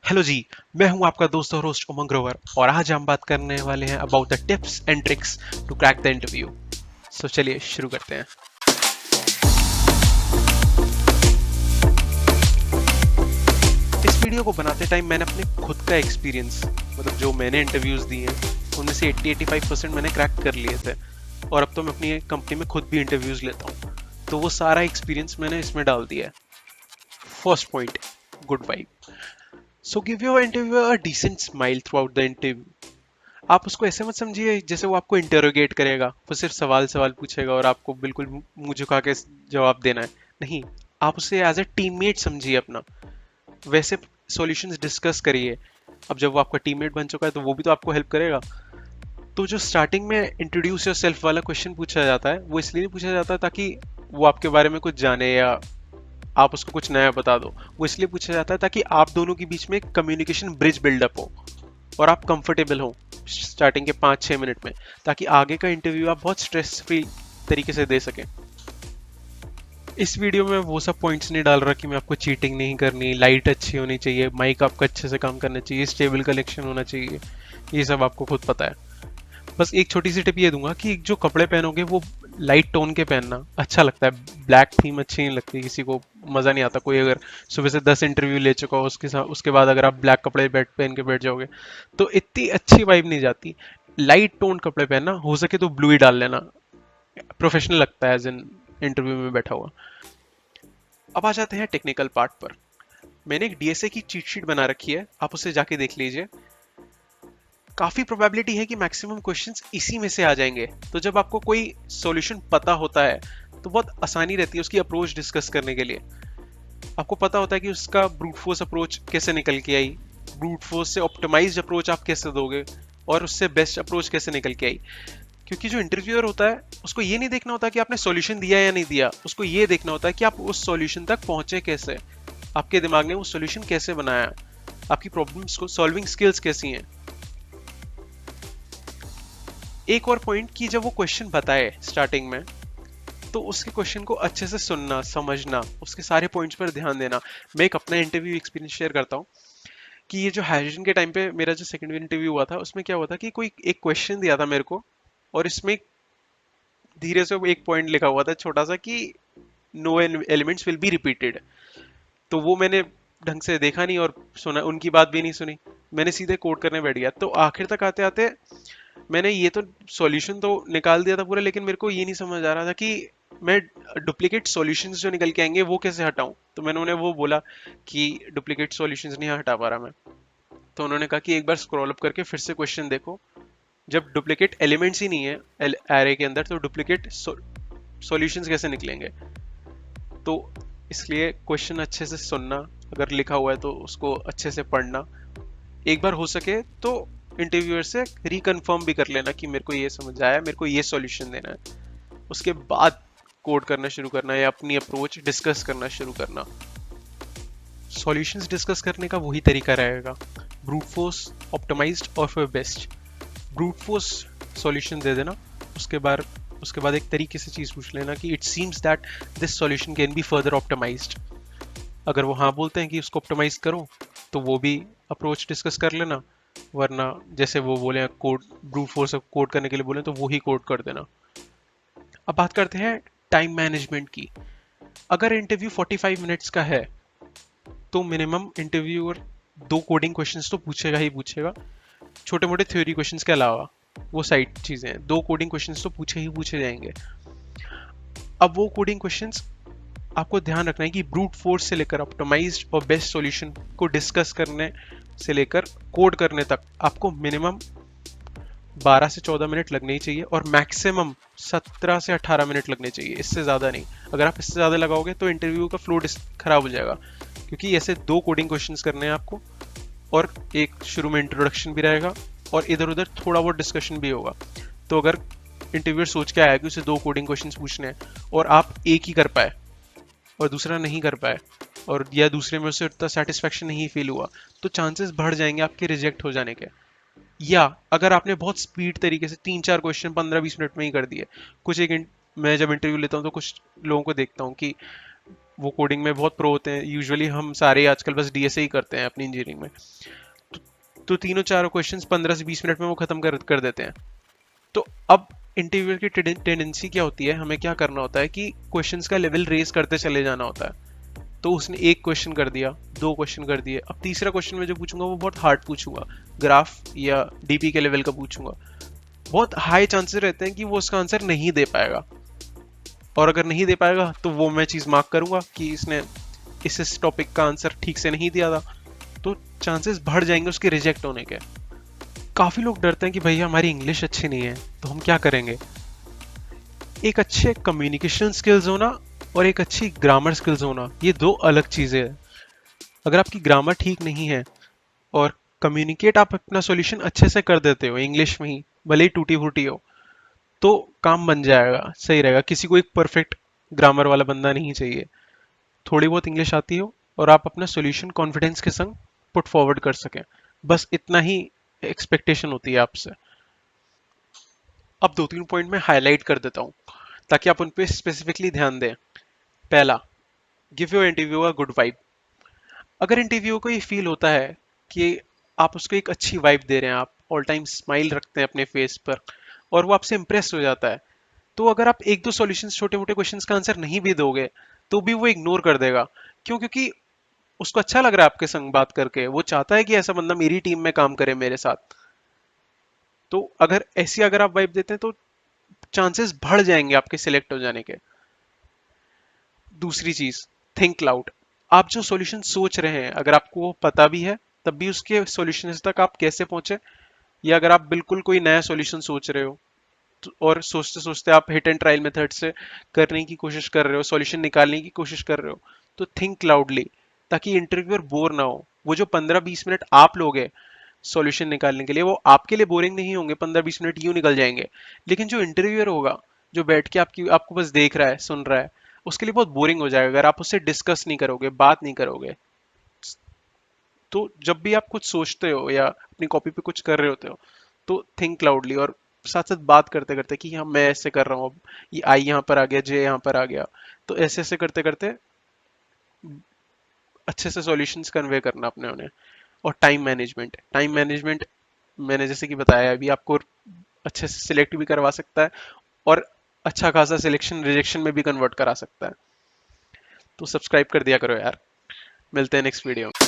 Hello जी। मैं हूं आपका दोस्त और होस्ट उमंग ग्रोवर और आज हम बात करने वाले हैं about the tips and tricks to crack the interview. So चलिए शुरू करते हैं। इस वीडियो को बनाते टाइम मैंने अपने खुद का एक्सपीरियंस मतलब जो मैंने इंटरव्यूज दिए हैं उनमें से 80-85% मैंने क्रैक कर लिए थे और अब तो मैं अपनी कंपनी में खुद भी इंटरव्यूज लेता हूँ, तो वो सारा एक्सपीरियंस मैंने इसमें डाल दिया है। First point, good vibe. So give your interview a decent smile throughout the interview. आप उसको ऐसे मत समझिए जैसे वो आपको इंटेरोगेट करेगा, वो सिर्फ सवाल सवाल पूछेगा और आपको बिल्कुल मुंह झुका के जवाब देना है। नहीं, आप उसे एज ए टीममेट समझिए अपना। वैसे सॉल्यूशंस डिस्कस करिए। अब जब वो आपका टीममेट बन चुका है तो वो भी तो आपको हेल्प करेगा। तो जो स्टार्टिंग में इंट्रोड्यूस योर सेल्फ वाला क्वेश्चन पूछा जाता है वो इसलिए पूछा जाता है ताकि वो आपके बारे में कुछ जाने या आप उसको कुछ नया बता दो। वो इसलिए पूछा जाता है ताकि आप दोनों के बीच में कम्युनिकेशन ब्रिज बिल्डअप हो और आप कंफर्टेबल हो स्टार्टिंग के 5-6 मिनट में, ताकि आगे का इंटरव्यू आप बहुत स्ट्रेस फ्री तरीके से दे सकें। इस वीडियो में वो सब पॉइंट्स नहीं डाल रहा कि मैं आपको चीटिंग नहीं करनी, लाइट अच्छी होनी चाहिए, माइक आपका अच्छे से काम करना चाहिए, स्टेबल कलेक्शन होना चाहिए। ये सब आपको खुद पता है। बस एक छोटी सी टिप ये दूंगा कि जो कपड़े पहनोगे वो लाइट टोन के पहनना अच्छा लगता है। ब्लैक थीम अच्छी नहीं लगती किसी को, मजा नहीं आता। कोई अगर सुबह से 10 इंटरव्यू ले चुका हो उसके साथ उसके बाद अगर आप ब्लैक कपड़े पहन के बैठ जाओगे तो इतनी अच्छी वाइब नहीं जाती। लाइट टोन कपड़े पहनना, हो सके तो ब्लू ही डाल लेना, प्रोफेशनल लगता है एज इन इंटरव्यू में बैठा हुआ। अब आ जाते हैं टेक्निकल पार्ट पर। मैंने एक डीएसए की चीट शीट बना रखी है, आप उसे जाके देख लीजिए। काफी प्रोबेबिलिटी है कि मैक्सिमम क्वेश्चंस इसी में से आ जाएंगे। तो जब आपको कोई सॉल्यूशन पता होता है तो बहुत आसानी रहती है उसकी अप्रोच डिस्कस करने के लिए। आपको पता होता है कि उसका ब्रूट फोर्स अप्रोच कैसे निकल के आई, ब्रूट फोर्स से ऑप्टिमाइज्ड अप्रोच आप कैसे दोगे और उससे बेस्ट अप्रोच कैसे निकल के आई। क्योंकि जो इंटरव्यूअर होता है उसको ये नहीं देखना होता कि आपने सॉल्यूशन दिया या नहीं दिया, उसको ये देखना होता है कि आप उस सॉल्यूशन तक पहुंचे कैसे, आपके दिमाग ने वो सॉल्यूशन कैसे बनाया, आपकी प्रॉब्लम्स को सॉल्विंग स्किल्स कैसी हैं। एक और पॉइंट कि जब वो क्वेश्चन बताए स्टार्टिंग में तो उसके क्वेश्चन को अच्छे से सुनना, समझना, उसके सारे पॉइंट्स पर ध्यान देना। मैं एक अपना इंटरव्यू एक्सपीरियंस शेयर करता हूँ कि ये जो हाइड्रोजन के टाइम पे मेरा जो सेकंड इंटरव्यू हुआ था उसमें क्या हुआ था कि कोई एक क्वेश्चन दिया था मेरे को और इसमें धीरे से वो एक पॉइंट लिखा हुआ था छोटा सा कि no elements will be repeated. तो वो मैंने ढंग से देखा नहीं और सुना, उनकी बात भी नहीं सुनी, मैंने सीधे कोड करने बैठ गया। तो आखिर तक आते आते मैंने ये तो सॉल्यूशन तो निकाल दिया था पूरा, लेकिन मेरे को ये नहीं समझ आ रहा था कि मैं डुप्लीकेट सॉल्यूशंस जो निकल के आएंगे वो कैसे हटाऊं। तो मैंने उन्हें वो बोला कि डुप्लीकेट सॉल्यूशंस नहीं हटा पा रहा मैं। तो उन्होंने कहा कि एक बार स्क्रॉल अप करके फिर से क्वेश्चन देखो, जब डुप्लीकेट एलिमेंट्स ही नहीं है एरे के अंदर तो डुप्लीकेट सॉल्यूशंस कैसे निकलेंगे। तो इसलिए क्वेश्चन अच्छे से सुनना, अगर लिखा हुआ है तो उसको अच्छे से पढ़ना, एक बार हो सके तो इंटरव्यूअर से रिकन्फर्म भी कर लेना कि मेरे को ये समझ आया, मेरे को ये सॉल्यूशन देना है। उसके बाद कोड करना शुरू करना या अपनी अप्रोच डिस्कस करना शुरू करना। सॉल्यूशंस डिस्कस करने का वही तरीका रहेगा, ब्रूट फोर्स, ऑप्टिमाइज्ड और फिर बेस्ट। ब्रूट फोर्स सॉल्यूशन दे देना, उसके बाद एक तरीके से चीज पूछ लेना कि it seems that this solution can be further optimised. अगर वो हाँ बोलते हैं कि उसको ऑप्टिमाइज करो तो वो भी अप्रोच डिस्कस कर लेना, वरना जैसे वो बोले कोड, ब्रूट फोर्स कोड करने के लिए बोले तो वो ही कोड कर देना। अब बात करते हैं टाइम मैनेजमेंट की। अगर इंटरव्यू 45 मिनट्स का है तो मिनिमम इंटरव्यूअर 2 कोडिंग क्वेश्चंस तो पूछेगा ही पूछेगा, छोटे मोटे थ्योरी क्वेश्चंस के अलावा। वो साइड चीजें हैं, 2 कोडिंग क्वेश्चंस तो पूछे ही पूछे जाएंगे। अब वो कोडिंग क्वेश्चंस आपको ध्यान रखना है कि ब्रूट फोर्स से लेकर ऑप्टिमाइज्ड और बेस्ट सॉल्यूशन को डिस्कस करने से लेकर कोड करने तक आपको मिनिमम 12 से 14 मिनट लगने ही चाहिए और मैक्सिमम 17 से 18 मिनट लगने चाहिए, इससे ज़्यादा नहीं। अगर आप इससे ज़्यादा लगाओगे तो इंटरव्यू का फ्लो खराब हो जाएगा, क्योंकि ऐसे 2 कोडिंग क्वेश्चंस करने हैं आपको और एक शुरू में इंट्रोडक्शन भी रहेगा और इधर उधर थोड़ा बहुत डिस्कशन भी होगा। तो अगर इंटरव्यूअर सोच के आया कि उसे 2 कोडिंग क्वेश्चंस पूछने हैं और आप एक ही कर पाए और दूसरा नहीं कर पाए, और या दूसरे में उसे उतना सेटिस्फेक्शन नहीं फील हुआ, तो चांसेस बढ़ जाएंगे आपके रिजेक्ट हो जाने के। या अगर आपने बहुत स्पीड तरीके से 3-4 क्वेश्चन 15-20 मिनट में ही कर दिए। मैं जब इंटरव्यू लेता हूँ तो कुछ लोगों को देखता हूँ कि वो कोडिंग में बहुत प्रो होते हैं, यूजुअली हम सारे आजकल बस डीएसए ही करते हैं अपनी इंजीनियरिंग में। तो तीनों चारों क्वेश्चंस 15 से 20 मिनट में वो खत्म कर देते हैं। तो अब इंटरव्यूअर की टेंडेंसी क्या होती है, हमें क्या करना होता है कि क्वेश्चंस का लेवल रेज करते चले जाना होता है। तो उसने एक क्वेश्चन कर दिया, दो क्वेश्चन कर दिए, अब तीसरा क्वेश्चन में जो पूछूंगा वो बहुत हार्ड पूछूंगा, ग्राफ या डीपी के लेवल का पूछूंगा। बहुत हाई चांसेस रहते हैं कि वो उसका आंसर नहीं दे पाएगा, और अगर नहीं दे पाएगा तो वो मैं चीज मार्क करूंगा कि इसने इस टॉपिक का आंसर ठीक से नहीं दिया था, तो चांसेस बढ़ जाएंगे उसके रिजेक्ट होने के। काफी लोग डरते हैं कि भैया हमारी इंग्लिश अच्छी नहीं है तो हम क्या करेंगे। एक अच्छे कम्युनिकेशन स्किल्स होना और एक अच्छी ग्रामर स्किल्स होना, ये दो अलग चीजें हैं। अगर आपकी ग्रामर ठीक नहीं है और कम्युनिकेट आप अपना सॉल्यूशन अच्छे से कर देते हो इंग्लिश में ही, भले ही टूटी फूटी हो, तो काम बन जाएगा, सही रहेगा। किसी को एक परफेक्ट ग्रामर वाला बंदा नहीं चाहिए, थोड़ी बहुत इंग्लिश आती हो और आप अपना सॉल्यूशन कॉन्फिडेंस के संग पुट फॉरवर्ड कर सकें, बस इतना ही एक्सपेक्टेशन होती है आपसे। अब दो तीन पॉइंट मैं हाईलाइट कर देता हूँ ताकि आप उन पे स्पेसिफिकली ध्यान दें। पहला, give your interview a good vibe. अगर इंटरव्यू को ये फील होता है कि आप उसको एक अच्छी वाइब दे रहे हैं, आप ऑल टाइम स्माइल रखते हैं अपने फेस पर, और वो आपसे इंप्रेस हो जाता है, तो अगर आप एक दो सॉल्यूशंस, छोटे मोटे क्वेश्चंस का आंसर नहीं भी दोगे तो भी वो इग्नोर कर देगा। क्यों? क्योंकि उसको अच्छा लग रहा है आपके संग बात करके, वो चाहता है कि ऐसा बंदा मेरी टीम में काम करे मेरे साथ। तो अगर ऐसी अगर आप वाइब देते हैं तो चांसेस बढ़ जाएंगे आपके सिलेक्ट हो जाने के। दूसरी चीज, थिंक लाउड। आप जो सॉल्यूशन सोच रहे हैं अगर आपको वो पता भी है तब भी उसके सॉल्यूशन तक आप कैसे पहुंचे, या अगर आप बिल्कुल कोई नया सॉल्यूशन सोच रहे हो और सोचते सोचते आप हिट एंड ट्रायल मेथड से करने की कोशिश कर रहे हो, सॉल्यूशन निकालने की कोशिश कर रहे हो, तो थिंक लाउडली, ताकि इंटरव्यूअर बोर ना हो। वो जो 15-20 मिनट आप लोगे सॉल्यूशन निकालने के लिए, वो आपके लिए बोरिंग नहीं होंगे, 15-20 मिनट यूं निकल जाएंगे। लेकिन जो इंटरव्यूअर होगा, जो बैठ के आपको बस देख रहा है, सुन रहा है, उसके लिए बहुत बोरिंग हो जाएगा अगर आप उससे डिस्कस नहीं करोगे, बात नहीं करोगे। तो जब भी आप कुछ सोचते हो या अपनी कॉपी पे कुछ कर रहे होते हो, तो थिंक लाउडली, और साथ साथ बात करते करते कि हाँ मैं ऐसे कर रहा हूँ, अब ये आई यहाँ पर आ गया, जे यहाँ पर आ गया, तो ऐसे ऐसे करते करते अच्छे से सॉल्यूशंस कन्वे करना अपने उन्हें। और टाइम मैनेजमेंट मैंने जैसे कि बताया अभी, आपको अच्छे से सिलेक्ट भी करवा सकता है और अच्छा खासा सिलेक्शन रिजेक्शन में भी कन्वर्ट करा सकता है। तो सब्सक्राइब कर दिया करो यार। मिलते हैं नेक्स्ट वीडियो में।